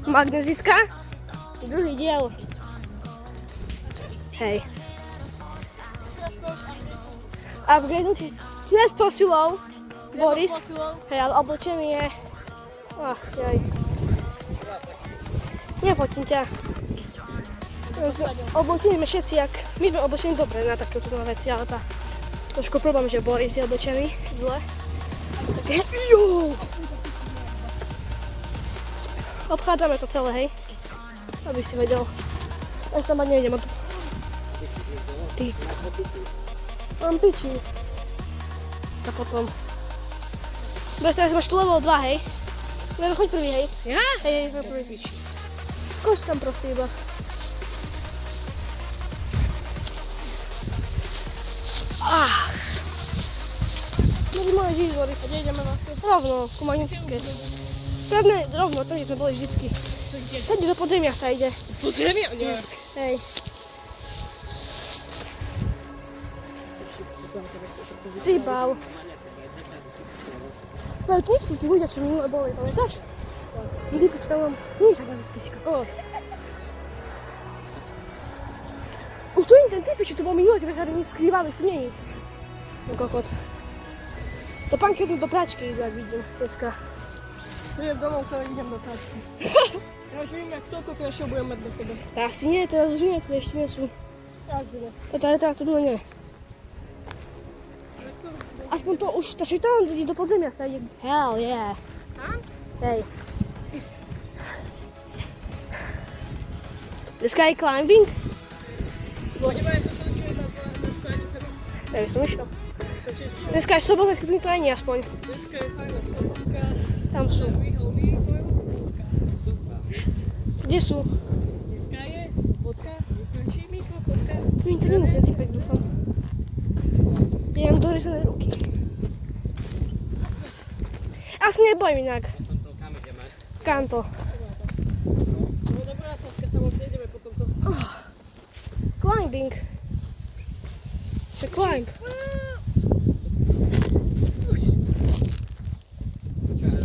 Magnezitka. Druhý diel. Hej. Upgrade. Svet posilov. Boris. Hej, ale oblečený je... Ach, jaj. Nepotím ťa. Oblečení sme všetci, jak... My sme oblečení dobre na takéto veci, ale tá... Trošku problém, že Boris je oblečený zle. Také... Obchádzame to celé, hej. Aby si vedel. Ja tam mať nejdem. Ty. Mám piči. A potom. Dobre, teraz máš tu level 2, hej. Vero, choď prvý, hej. Ja? Hej, choď prvý. Piči. Skoč tam proste iba. No by môžeš ísť, Boris. Kde ideme vlastne? Rovno, ku Magnetike. Pevne, rovno, tam, kde sme boli vždycky. Tam, do podzemia sa ide. Podzemia? Nie. Hej. Si bav. No tu sú tí ľudia, čo minule boli, pamätáš? Kedy poč tam mám... Nie, však na fyzika. Už tu nie ten typ, čo tu bol minule, čo sa skrývali, tu nie je. No kokot. To pán chodil do práčky, jak vidím, dneska. Prídem domov, ktoré idem do práčky. Ja už viem, jak toľko klešov budem mať do sebe. Asi nie, teraz už nie, ešte nie sú. Ja už nie. Teraz to bylo nie. Aspoň to už, takže tam do podzemia sa ide. Hell yeah. Tam? Hej. Dneska je climbing? Neba je to, čo je na skladnicami. Ja by som išiel. Dneska je sobota, keď to nie aspoň. Dneska je fajná sobotka. Tam sú. Super. Kde sú? Dneska je sobotka, vyklčí mikrofotka. Tu to nie je ten typek, dúfam. Ja mám dorysené ruky. Asi nebojím inak. Kam to? No dobrá otázka, sa možno ideme po tomto. Climbing. To climb.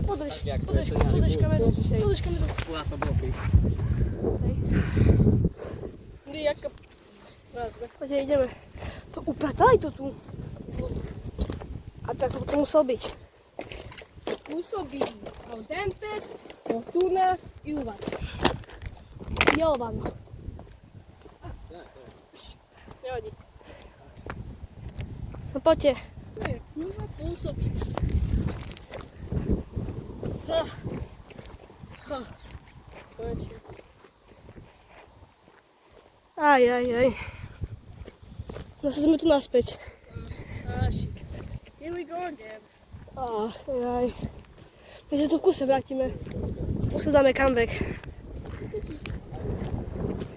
Podrž kameru. Jaká prázdna. Poďte, ideme. To upratali to tu. A tak to muselo byť. Pôsobí al dentes, fortuna i uva. Jovan. Nevadí. No poďte. To je kniha pôsobí. Konečne. Aj. Zase sme tu naspäť. Šik. Here we go again. Aj. My sa tu v kuse vrátime. V kuse dáme comeback.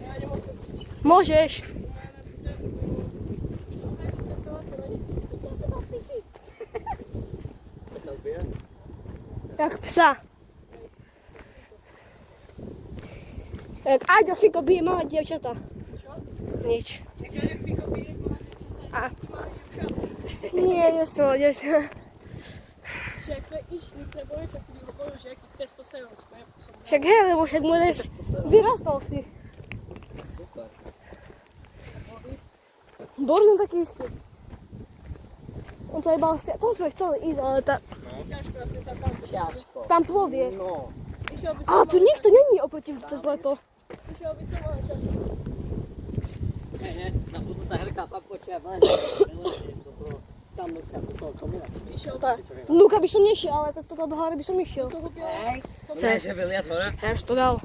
Ja nemôžem. Môžeš. Jak psa. Jak Aďo Fiko bije malé dievčatá. Nič. Nie som dievčatá. Však sme išli pre Borisa si vyhovoril, že aký testosterón sme. Však hej, lebo však môj les vyrastol si. Super. Boris je taký istý. On sa jebal tam sme chceli ísť, ale Ťažko asi sa tam. Ťažko. tam plod je. No. Išiel by som Ale tu nikto není oproti cez leto. Išiel by som ale čas. Ne, na budu sa hrká tam počíva, tam nuka, do toho kombinace. Išiel Vnúka by som nešiel, ale toto hore by som išiel. toho Hej, biela. ne, že vyliaz hore? Ja už to dal.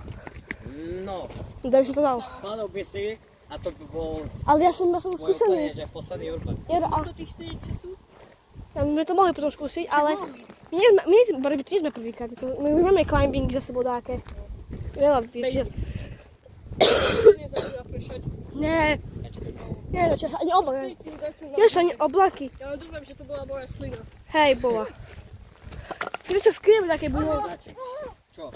No, Daj už to dal. spadol by si a to by bol Ale ja som môj skúsený. úplne, že posledný urban. To tých 4 časov? My to mohli potom skúsiť, ale my nie sme prvýkrát. My už máme climbing za sebou dáke. Veľa vyššie. Nezačína pršať. Nie, začal sa ani oblak. Cítim, začína. Ja sa ani oblaky. Ja len dúfam, že to bola moja slina. Hej, bola. Keď sa skrieme také budú. Čo?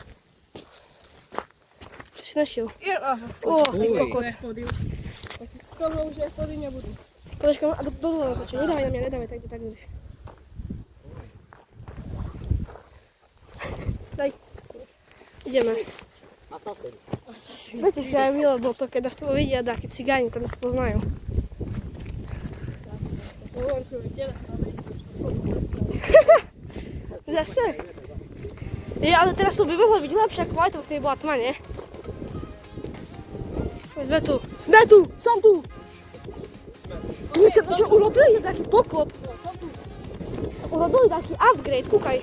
Čo si našiel? Aha. Ty kokot. Chody už. Taký skoro už aj chody nebudú. Počkaj, a do dole natočím. Nedávaj na mňa, nedávaj, tak už. Daj. Ideme. Assassin. Dajte si aj vy, lebo to keď nás tu vidia, takí cigáni, to nás poznajú. Zase. Je, ale teraz tu by mohlo byť lepšie, ako aj to, vtedy bola tma, nie? Sme tu. Sme tu! Som tu! Čo urobili taký poklop? Urobili taký upgrade, kúkaj.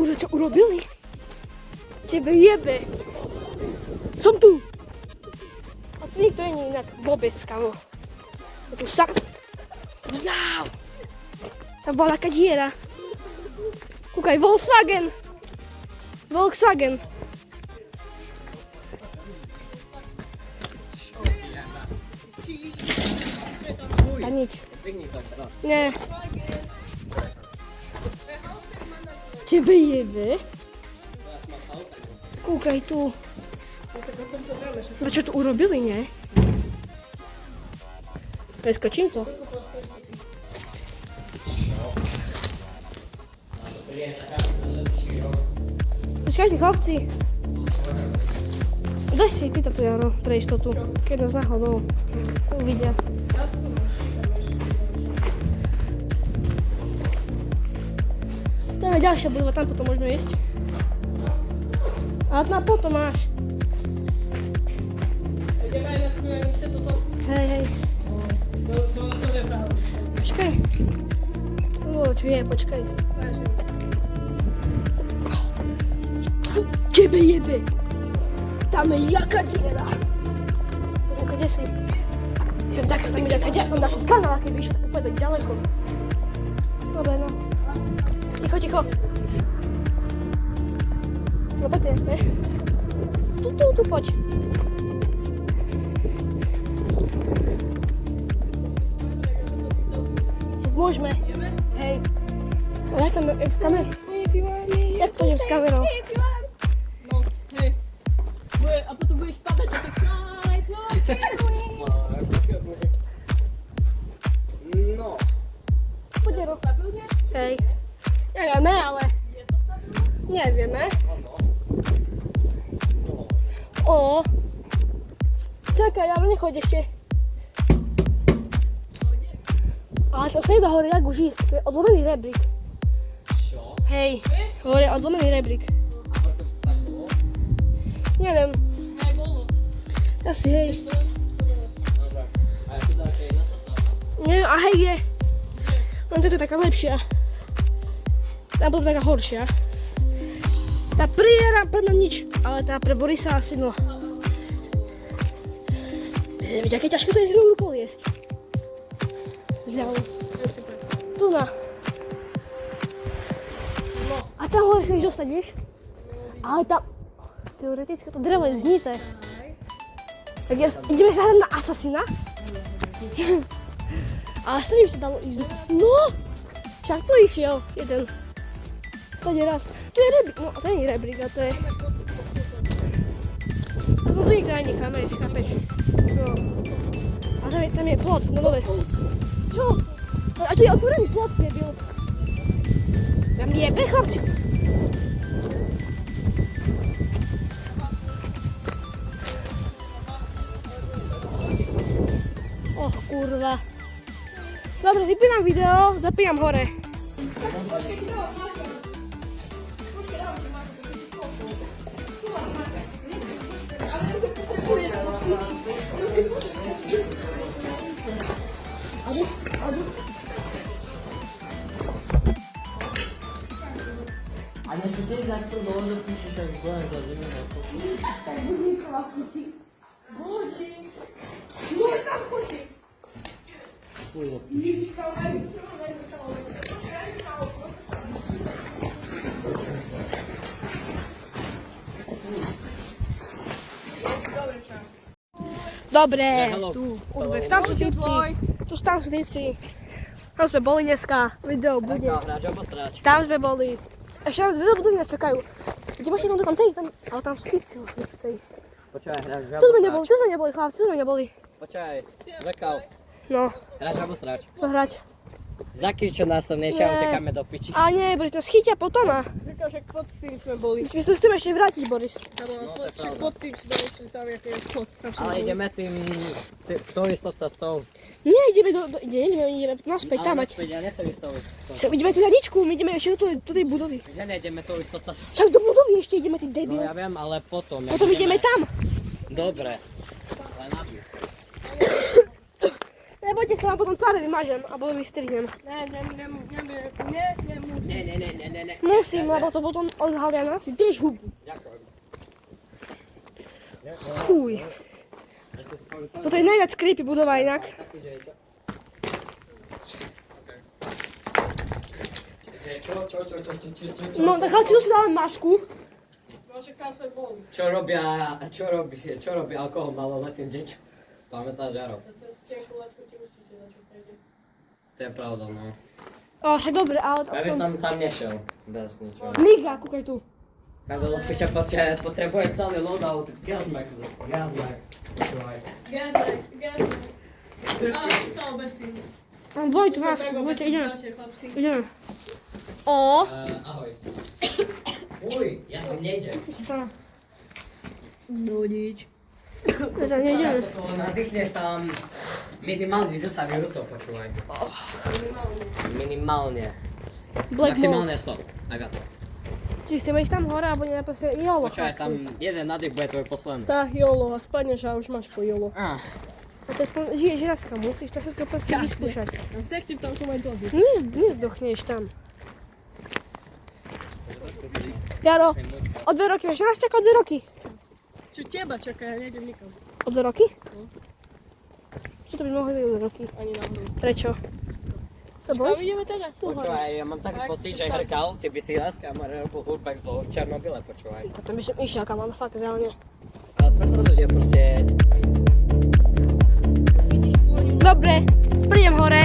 Už čo urobili? Tebe jebe. Som tu. A tu nikto nie je inak vôbec, kamo. Je tu sa... Jau. Tam bola taká diera. Kúkaj, Volkswagen. Volkswagen. A nič. Dvihni to ešte raz. Nie. Tebe jebe. Kúkaj tu. A čo tu urobili, nie? Preskočím to. Počkajte, chlapci. Daj si ty táto Jaro pre istotu, keď nás náhodou uvidia. Tam je ďalšia budova, tam potom môžeme ísť. A tam potom máš. Ideme aj na chvíľu, toto. Hej, hej. To je pravda. Počkaj. Čo je, počkaj. Fú, tebe jebe. Tam je jaká diera. To kde si? Tam je jaká diera, tam taký kanál, keby išiel tak úplne tak ďaleko. Dobre, no. Ticho, ticho. No poďte, ne? Tu, poď. Môžeme. Hej. Ale jak tam kamer... Jak pôjdem s kamerou? No, hej. A potom budeš padať a však No. Poďte ro. stabilne? Hej. Nevieme, ale... Je to stabilne? Nevieme. O. Čakaj, ale nechoď ešte. Ale to sa nedá hore, jak už ísť. To je odlomený rebrík. Čo? Hej. Hore, odlomený rebrík. A preto tak bolo? Neviem. Hej, bolo. Asi hej. Dobre. A ja tu dáte na to sa. Neviem, a hej je. Len toto je taká lepšia. Tá bola taká horšia. Tá priera pre mňa nič, ale tá pre Borisa asi no. Veď aké ťažké to je z jednou rukou liesť. Zľavu. Tu na. No. A tam hore si vieš dostať, vieš? Ale tam... Teoreticky to drevo je znité. Tak ideme sa hrať na Assassina? Ale stade by sa dalo ísť. No! Však tu išiel jeden. Stade raz. Tu je rebrík, no to nie je rebrík, ale to je... No tu nikto ani necháme, chápeš? No. A tam je plot, no dobre. Čo? A tu je otvorený plot, debil. Tam jebe, chlapci. Och, kurva. Dobre, vypínam video, zapínam hore. A nie ty za to dole piszesz tak byłem za Dobre, Hello. tu, Urbek, tam sú typci. Tam sú typci. Tam sme boli dneska, video bude. Hráč alebo stráč? Tam sme boli. Ešte nám dve budovy nás čakajú. Kde máš jednou tam tej, tam, ale tam sú typci vlastne v tej. Počkaj, hráč Tu sme neboli, chlapci, tu sme neboli. Počkaj, Lekal. No, Hráč alebo stráč? hrať. Zakrič čo nás som nešiel, Nie. utekáme do piči. A nie, bože, nás chytia potom a... Počkaj, však pod tým sme boli. My sme sa chceme ešte vrátiť, Boris. No, to je Však pravda. pod tým sme išli tam, aké je schod. Tam sme Ale boli. ideme tou istou cestou. Nie, ideme naspäť tam mať. Ja nechcem ísť tou. Však ideme tu za ničku, my ideme ešte do tej budovy. Že nejdeme tou istou cestou. Však do budovy ešte ideme, ty debil. No ja viem, ale potom. Potom ideme tam. Dobre. Len aby. Nebojte sa, vám potom tváre vymažem, alebo vystrihnem. Nie. Musím, lebo to potom odhalia nás. Drž hubu. Ďakujem. Fuj. Toto je najviac creepy budova inak. No tak ale si dávam masku. No, však tam sme boli. Čo robí alkohol maloletým deťom? Pamätáš, Jaro? To je tenku letku, ti určite na čo prejde. To je pravda, no. O, však dobre, ale to Ja by aspoň... som tam nešiel. Bez ničoho. Niga, kúkaj tu. Kadolo piče, potrebuješ celý loadout. Gasmax. Počúvaj. Gazbrek. A, tu sa obesím. Mám dvojitú Tu sa masku, tak dvojte, obesím, ideme. čaute, chlapci. Ideme. O. Ahoj. Uj, ja tam nejdem. No nič. Teda nejdeme. To nadýchneš tam minimálne 10 vírusov, počúvaj. Minimálne. Black Mole. Maximálne 100. Aj viac. Či chceme ísť tam hore, alebo nie, proste jolo. Počúvaj, tam jeden nadých bude tvoj posledný. Tá, jolo, a spadneš a už máš po jolo. Á, A to aspoň žiješ razka, musíš to všetko proste Jasne. vyskúšať. A s tým tam som aj dobil. Nezdochneš tam. Jaro, o 2 roky, vieš, nás čaká o 2 roky. Čo teba čaká, ja nejdem nikam. O 2 roky? Čo to by mohlo byť o 2 roky? Ani náhodou. Prečo? Co Tam bojíš? ideme teraz. počúvaj, ja mám taký pocit, že Hrkal, ty by si raz kamarát bol urbex bol v Černobyle, počúvaj. Potom by som išiel kam, ale fakt, reálne. Ale predstav si, že proste... Vidíš svojím. Dobre, prídem hore.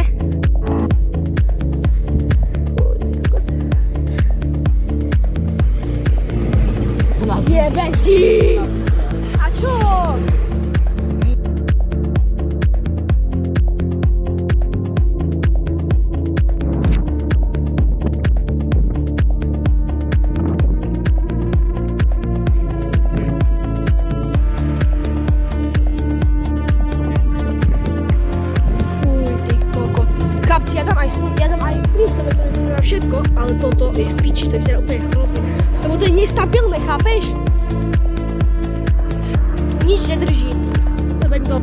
Jebe ti! A čo? Chlapci, ja dám aj 300 metrov na všetko, ale toto je v piči, to vyzerá úplne hrozne. Lebo to je nestabilné, chápeš? Tu nič nedrží. To je to.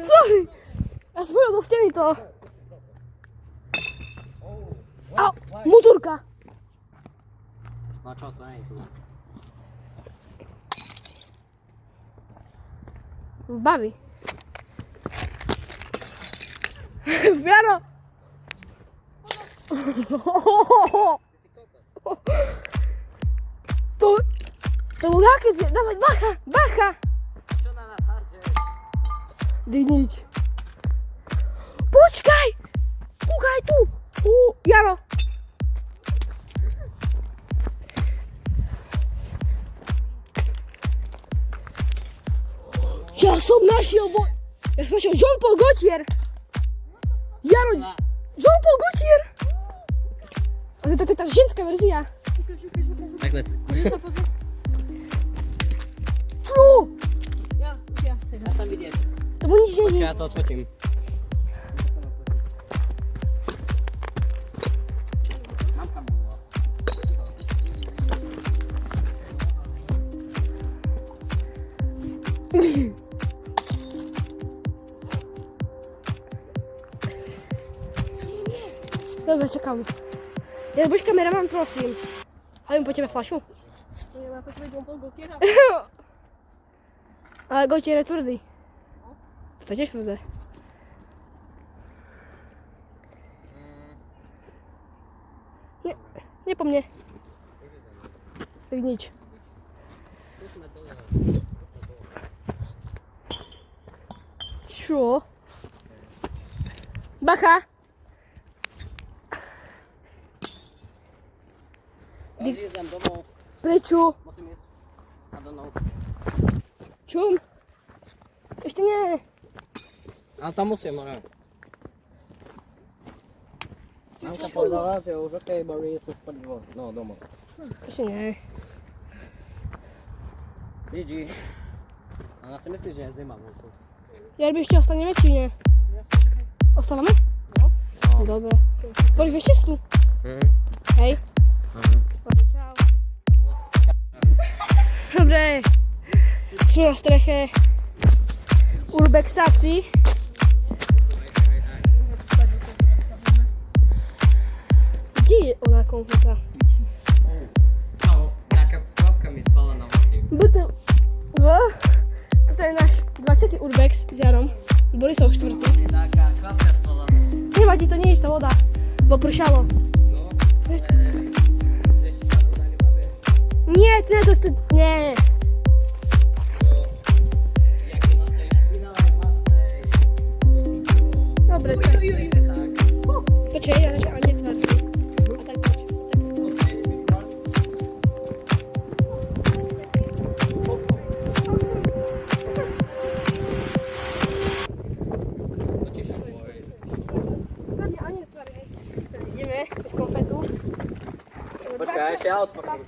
Sorry, ja som do steny to. Au, motorka. No čo, to nie je tu. Baví. Jaro! To bol rakec, dávaj, bacha! Čo na nás hádžeš? Nič. Počkaj! Kúkaj tu! Jaro! Ja som našiel Jean Paul Gaultier! Jaro, Jean Paul Gaultier! Ale to je tá ženská verzia. Takhle. Čo? Ja. Ja som vidieť. To mu nič není. Počkaj, ja to odfotím. Mamka bola. Dobre, čakám. Ja buď kameraman, prosím. Hajím po tebe flašu. Budeme ako tvoj John Paul Gaultiera. Ale Gaultier je tvrdý. To je tiež tvrdé. Nie po mne. Tak nič. Čo? Bacha! Idem domov. Prečo? Musím ísť. A domov. čom? Ešte nie. Ale tam musím, ale... Mamka povedala, že už okej, baví sú spať no doma. Ešte nie. Gigi. A si myslíš, že je zima vonku? Jarby, ešte ostaneme, či nie? Ostávame? No. Dobre. Boris, vieš cestu? Hej. Dobre, čau. Dobre. Sme na streche Urbexáci. Kde je ona konfeta? No, taká kvapka mi spala na vlasy. Toto je náš 20. Urbex s Jarom. Borisov 4. Taká kvapka spala. Nevadí, to nie je to voda, bo pršalo. No, ale... Ešte sa to dali babe. Nie, nie. Jak je na tej špinavej masnej. Dobre, tak. Počkej, ja a netvář. A tak poď. Hlavne ani netvář, hej. Ideme od konfetu. Počkaj, ešte ja otvorím.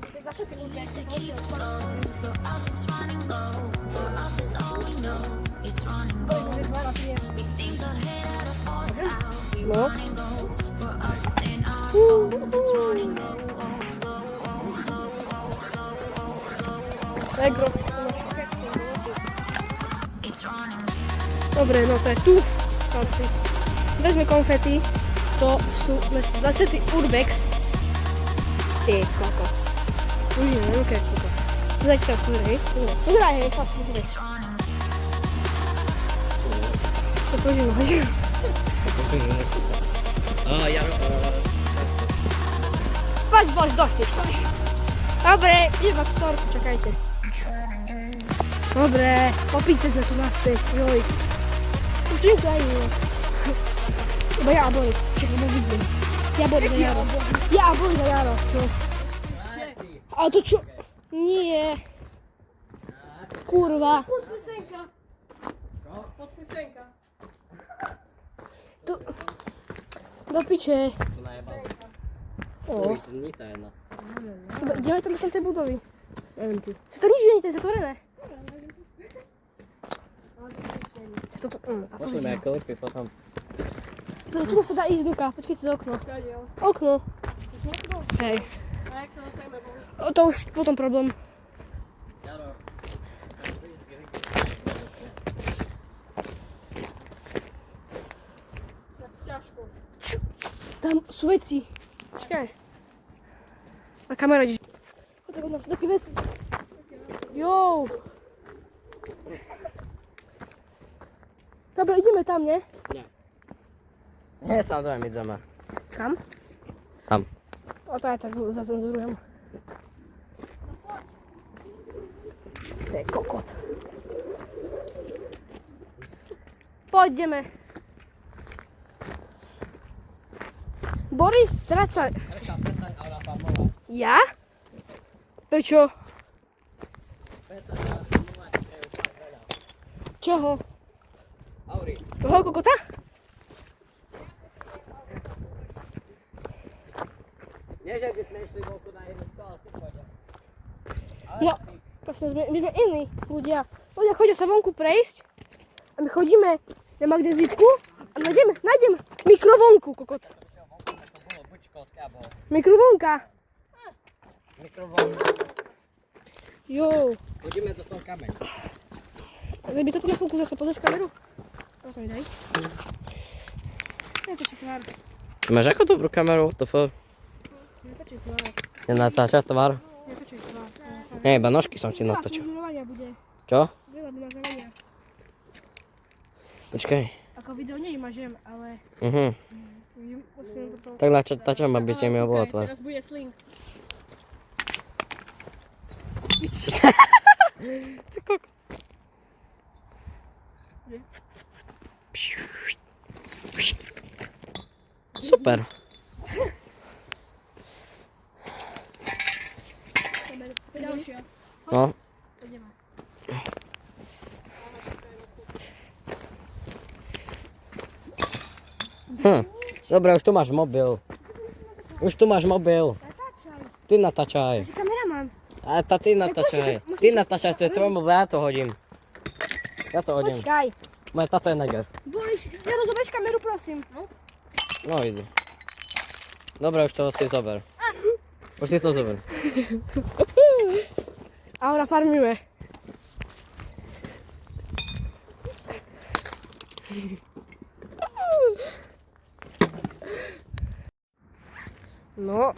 No. Allegro. Dobre, no to je tu. Chlapci. Vezme konfety. To sú 20. Urbex. Ty koko. Už neviem, keď koko. Zatiaľ tu, hej. Pozeraj, hej, chlapci. Sa požívajú. Spať, bož, došli. Dobre, ideme v storku, čakajte. Dobre, po pizze sme tu naspäť, joj. Už tu nikto aj nie. Iba ja a Boris, čakaj, bo vidím. Ja Boris a Jaro. Ja a Boris a Jaro, no. Ale to čo? Nie. Kurva. Podpisenka. Podpisenka. Tu. Do piče. To najebal. O. Znita jedna. Ideme tam do tej budovy. Neviem ty. Co tam nič nie je, to je zatvorené. Pošlíme klipy potom. Tu sa dá ísť, Nuka. Počkej si za okno. Kadiaľ. Okno. Hej. A jak sa dostaneme von? To už potom problém. Jaro. Asi ťažko. Tam sú veci. Čakaj. A kamera ide. Tak na také veci. Jo. Dobre, ideme tam, nie? Nie. Nie, sám ideme. Kam? Tam. O to ja tak zacenzurujem. To je kokot. Poďme. Boris, stráca. Ja? Prečo? Čoho? Auri. Toho kokota? Nie, že by sme išli vonku na jednu skál, ty pôjde. No, proste my sme iní ľudia. Ľudia chodia sa vonku prejsť a my chodíme na magnezítku a nájdeme mikrovlnku, kokot. Mikrovlnka. Mikrovlnka. Jo. Chodíme do toho kameň. Ale by toto na chvíľku zase pozrieš kameru? To mi daj. Netočí tvár. Ty máš ako dobrú kameru? To fakt. Netočí tvár. Nenatáča tvár? Netočí tvár. Nie, iba nožky som ti Veľa natočil. cenzurovania bude. Čo? Veľa vymazávania. Počkaj. Ako video neimažem, ale musím potom... Tak natáčam, aby ste mi obolo tvár. Teraz bude sling. Ty koko. Super. Ďalšia. No. Poďme. Dobra, už tu máš mobil. Už tu máš mobil. Natáčaj. Ty natáčaj. Si kameraman. A ty natáčaj. Ty natáčaj, to je tvoj mobil, ja to hodím. Ja to hodím. Počkaj. Moja tata je neger. Boris, ja rozobeš kameru, prosím. No vidí. Dobre, už to si zober. Už si to zober. Ahora farmíme. No.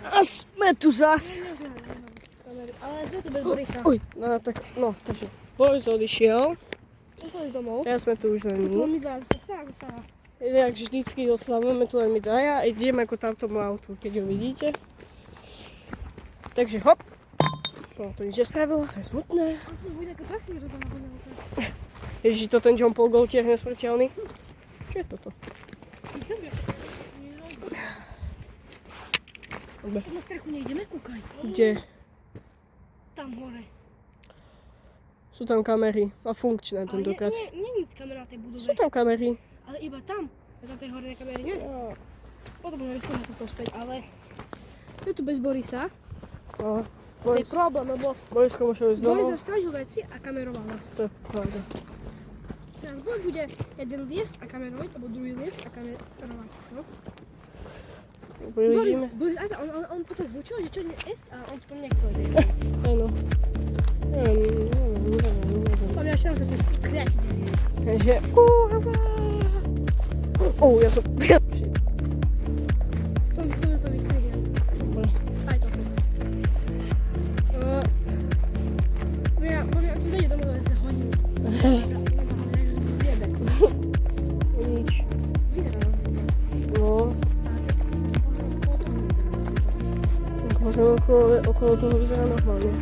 A sme tu zas. Ale sme tu bez Borisa. Uj, no tak, no, takže. Boris odišiel. Pošli domov. Teraz sme tu už len To my. mi dá, stará. Jak vždycky odslavujeme tu len my dvaja a ideme ako tamto autu, keď ho vidíte. Takže hop. No to nič nespravilo, to je smutné. A to bude ako taxík, že to má poňalka. Ježiši, to ten John Paul Gaultier nesmrteľný. Čo je toto? Tu na strechu nejdeme, kúkaj. Kde? Tam hore. Sú tam kamery a funkčné Ale tentokrát. nie kamera na tej budove. Sú tam kamery. Ale iba tam. Na tej hornej kamere, nie? Potom budeme vyskúšať cestou späť, ale... Je tu bez Borisa. No, To je problém, lebo Borisko môže ísť Boris domov. nám strážil veci a kameroval nás. To je pravda. Teraz Boris bude jeden liesť a kamerovať, alebo druhý liesť a kamerovať. No? Boris, Uvidíme. on potom bučil, že čo jesť a on potom nechcel jesť. Áno. Neviem. Poviem, až tam sa tie kriaky deje. Takže... ja som... Som to vystrihol. Dobre. Aj to. Poviem, ako dojde domov, ale sa hodím. Zjebe. Nič. No. Možno okolo toho vyzerá normálne.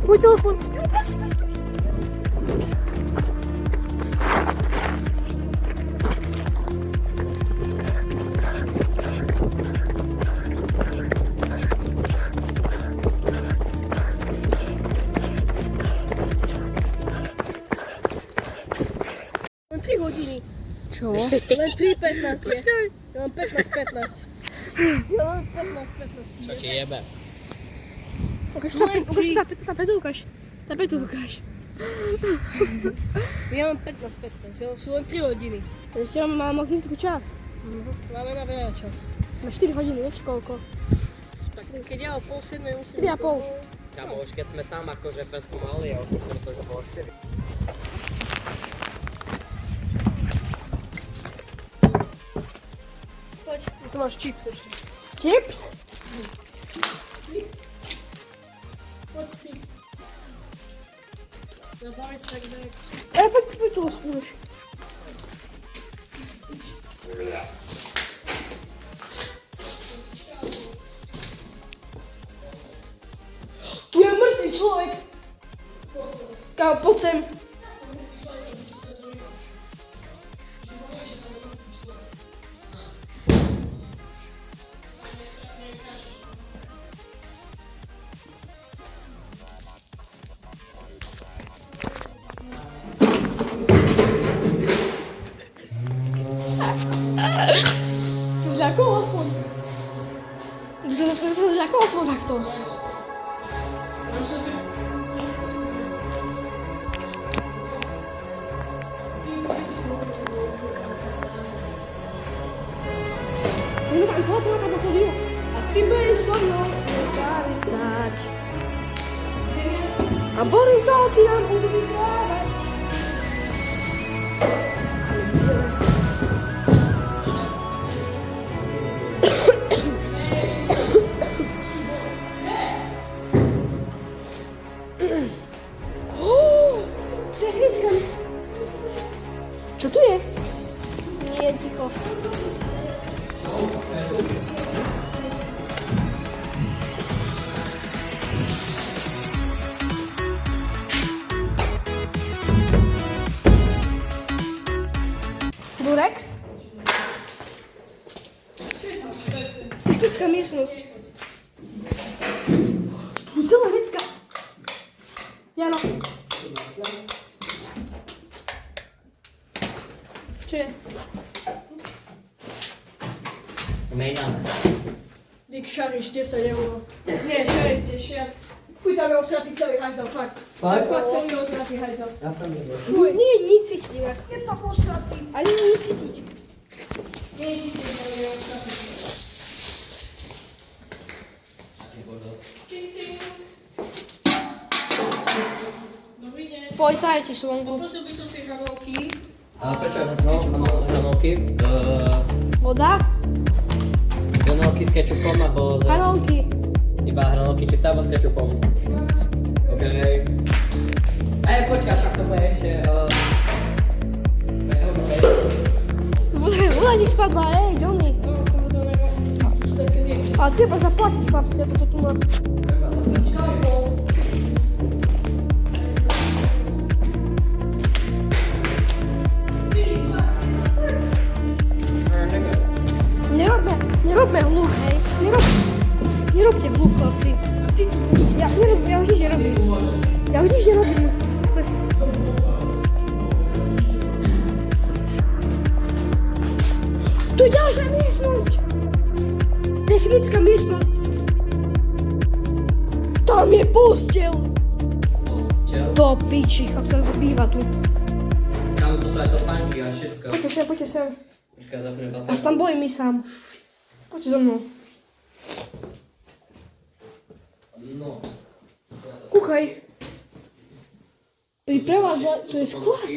Môj telefon. Len 3 hodiny. Čo? Len 3:15 je. Ja mám 15:15. Ja mám 15:15. Čo ti jebe? Ukáž tá petu ukáž. Tá petu ukáž. Ja mám 15:15. Sú len 3 hodiny. Ešte mám magnistickú čas. Máme na veľa čas. Má 4 hodiny, vieš koľko? Tak keď ja o 6:30 musím... 3,5. Kámo, už keď sme tam akože preskúmali, ja už som sa, že bolo 4. Poď, tu máš čips ešte. Chips? Poď si. Zabaviť sa kde... Poď tu spúš. Tu je mŕtvý človek. Kámo, poď sem. Sa zľakol aspoň. Sa zľakol aspoň takto. Budeme tancovať tu na táto pódiu. A ty budeš so mnou závisť stať. A Borisovci nám budú vyhrávať. Technická. Čo tu je? Nie, ticho. Durex? Technická miestnosť. celá vecka. Jano. Čo je? Mejnáme. Dík šariš 10 eur. Nie, šariš 10. Fuj, tam je osratý celý hajzel, fakt. Fakt? Fakt celý osratý hajzel. Ja tam idem. Fuj, nie je nic cítiť inak. Je tam osratý. Ani nie je nic cítiť. Nie je cítiť, že je osratý. Čing, čing. Dobrý deň. Policajti sú vonku. Poprosil by som si hranolky. A prečo na hranolky? Voda? Hranolky s kečupom alebo z... Hranolky. Iba hranolky čistá alebo s kečupom? OK. Počkaj, však to bude ešte... Voda ti spadla, Johnny. No, to neviem. To sú také lieky. Ale treba zaplatiť, chlapci, ja toto tu mám. Treba zaplatiť. Nerobme hluk, hej. Nerobte hluk, chlapci. Ty tu budeš. Ja už nič nerobím. Ja už nič nerobím. Tu je ďalšia miestnosť. Technická miestnosť. Tam je posteľ. Posteľ? Do piči, chlapci, to býva tu. Tam to sú aj topánky a všetko. Poďte sem. Počkaj, zapnem Ja baterku. sa tam bojím ísť sám. Poďte za mnou. No. Kúkaj. Pri preváze, tu je sklad.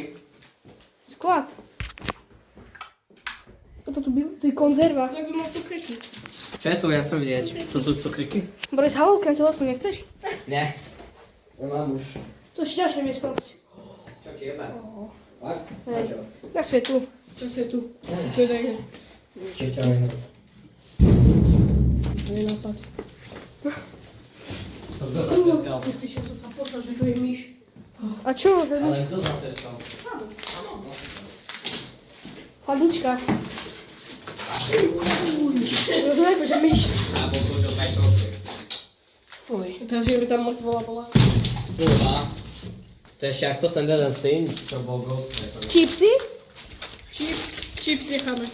Sklad. Toto tu býva, tu je konzerva. Tak by mal cukriky. Čo je tu? Ja chcem vidieť. To sú cukriky? Boris, halovka, telesno nechceš? Nie. Nemám už. To je ďalšia miestnosť. Čo ti jebe? Fakt? Hej. Čo? Na svetu. Čo je tu? To je také. Čo ťa jebe? Nie nápad. To kto zatleskal? Píšem som sa poslal, že tu je myš. A čo? Ale kto zatleskal? Chladnička. Už nejako, že myš. A bol to aj trochu. Fuj. Teraz, že by tam mŕtvola bola. Fúha. To je ešte jak to ten jeden syn, čo bol ghost. Čipsy? Chips necháme.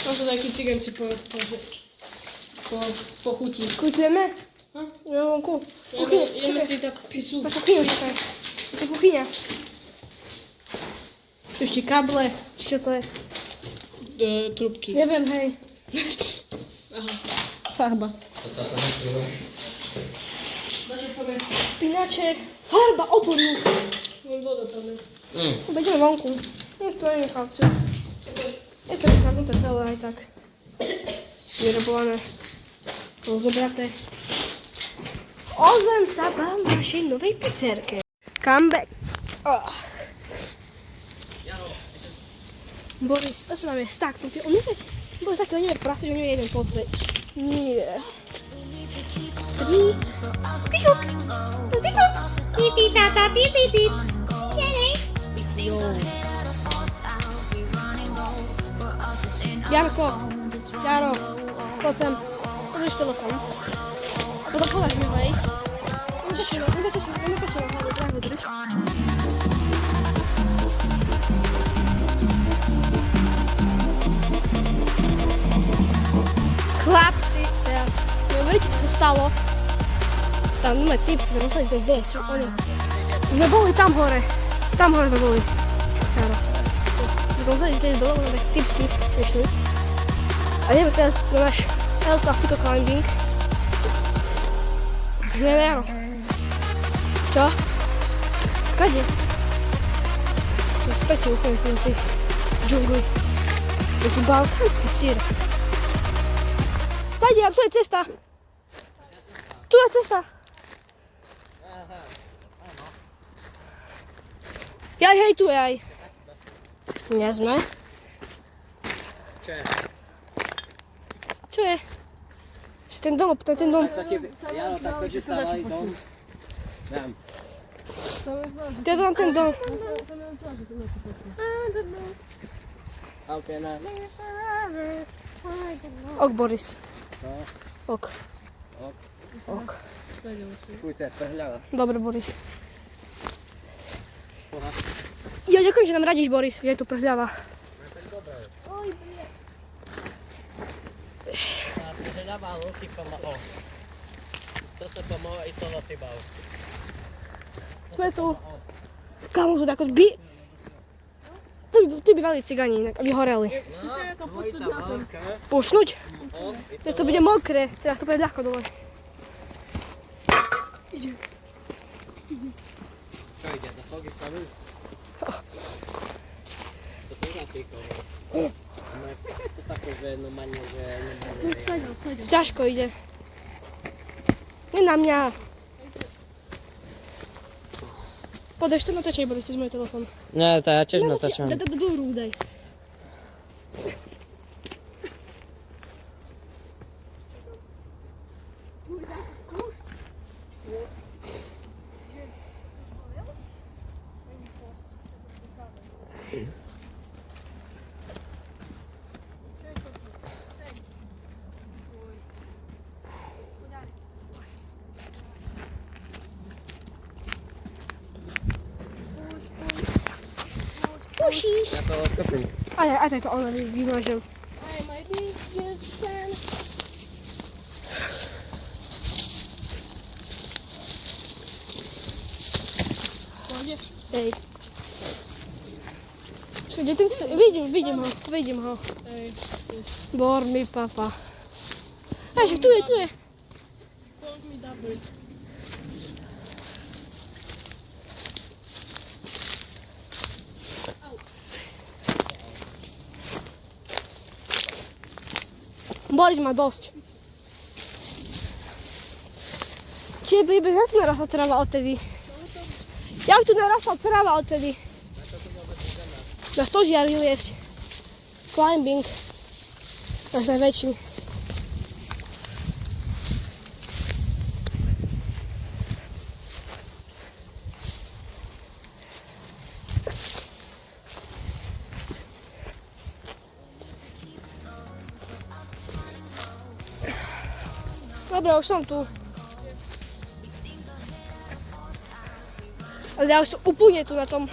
Mám to taký ciganci po chutí. Kutujeme? Jo, vonku. Jeme si tá pisu. Na kuchyňu čakaj. To je kuchyňa. Tu ešte kable. Či čo to je? Trubky. Neviem, hej. Aha. Farba. To sa tam nechýlo. Dačo povie. Spinaček. Farba, otvoril. Len voda tam je. Ideme vonku. No to je nechápce už. Je to nechápnuté celé aj tak. Vyrobované. Rozobraté. Ozvem sa vám v našej novej pizzerke. Come back. Boris, to sa nám je staknutý. On nevie, Boris taký, on nevie prasiť, on nevie jeden pozrieť. Nie. Tri. Pišuk. Pišuk. Pipi, tata, pipi, pip. Jo. Jarko, Jaro, poď sem. Podaj telefon. Podaš mi vej. Chlapci, teraz neveríte, čo sa stalo? Tam máme typci, sme museli ísť dole, sú oni. My boli tam hore. Tam hore sme boli. Jaro. My museli ísť dole, máme typci, vyšli. A ideme teraz na náš El Clasico climbing. Jaro. Čo? Skade? To je späť úplne v tej džungli. Je tu balkánsky sír. Stade, tu je cesta. Tu je cesta. Jaj, hej, tu je aj. Nie sme. Čo je? Čo je? Ten dom, to je ten dom. Jano, tak poďže sa mali dom. Dám. To je tam ten dom. OK, na. Ok, Boris. Ok. Ok. Fuj, to je prhľava. Dobre, Boris. Aha. Ja ďakujem, že nám radíš, Boris, že je tu prhľava. A prhľava, ale si pomohol. To sa pomohol i to si bal. Sme tu. Kámo, tu tako tu bývali cigani inak, aby horeli. No, tvoj tam veľké. Pušnúť? No, Teraz to bude mokré, teraz to bude ľahko dole. čo ide, do fogy stavu? To tu nasíkol. To také, že normálne, že nemôže. To ťažko ide. Nie na mňa. Podeš to natáčaj, Boris, cez môj telefón. Nie, to ja tiež natáčam. Daj to do rúk, daj. Musíš. Ja to odkopím. Aj to ono vymažem. Hej. Čo, kde ten stojí? Vidím ho. Bor mi papa. Že tu je. Boris má dosť. Čiže jak tu narastla tráva odtedy? Jak tu narastla tráva odtedy? Na stožiar vyliesť. Climbing. Náš najväčší. Dobre, už som tu. Ale ja už som úplne tu na tom.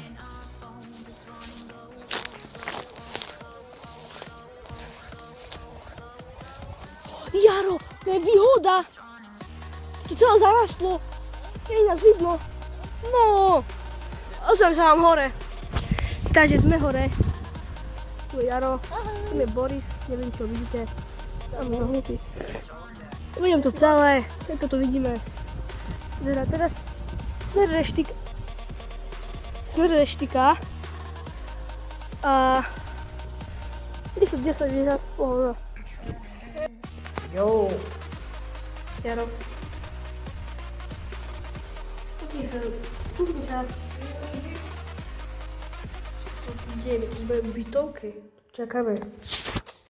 Jaro, to je výhoda. Tu celé zarastlo. Nie nás vidno. No. Ozvem sa vám hore. Takže sme hore. Tu je Jaro. Tam je Boris. Neviem, čo vidíte. Tam je nohnutý. Vidím to celé, tento tu vidíme. Teraz smer reštika. A 10 vyhrát pohoda. Jo. Jaro. Pukni sa. Kde je bytovky? Čakáme.